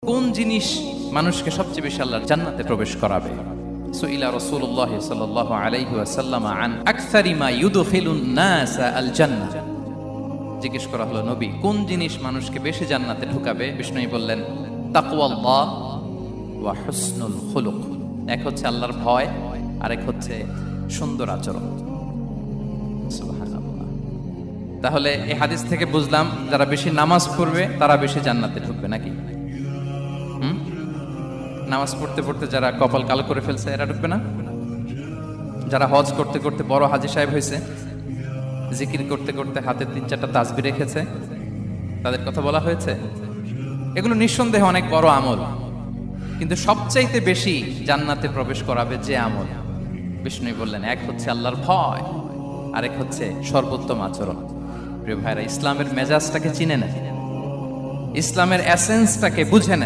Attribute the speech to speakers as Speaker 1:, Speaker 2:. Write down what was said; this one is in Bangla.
Speaker 1: কোন জিনিস মানুষকে সবচেয়ে বেশি আল্লাহর জান্নাতে প্রবেশ করাবে? সুইলা রাসূলুল্লাহ সাল্লাল্লাহু আলাইহি ওয়াসাল্লাম আন আকসারি মা ইউদখিলুন নাস আল জান্নাহ। জিজ্ঞেস করা হলো, নবী, কোন জিনিস মানুষকে বেশি জান্নাতে ঢুকাবে? বিষ্ণু বললেন, তাকওয়াল্লাহ ওয়া হুসনুল খুলুক। এক হচ্ছে আল্লাহর ভয়, আরেক হচ্ছে সুন্দর আচরণ। সুবহানাল্লাহ। তাহলে এই হাদিস থেকে বুঝলাম, যারা বেশি নামাজ পড়বে তারা বেশি জান্নাতে ঢুকবে, নাকি? নামাজ পড়তে পড়তে যারা কপাল কালো করে ফেলছে এরা ঢুকবে না? যারা হজ করতে করতে বড় হাজী সাহেব হয়েছে, জিকির করতে করতে হাতে 3-4টা তাসবিহ রেখেছে, তাদের কথা বলা হয়েছে। এগুলো নিঃসন্দেহে অনেক বড় আমল, কিন্তু সবচাইতে বেশি জান্নাতে প্রবেশ করাবে যে আমল, বিষ্ণু বললেন, এক হচ্ছে আল্লাহর ভয়, আরেক হচ্ছে সর্বোত্তম আচরণ। প্রিয় ভাইরা, ইসলামের মেজাজটাকে চিনে নেন, ইসলামের এসেন্সটাকে বুঝে নেন।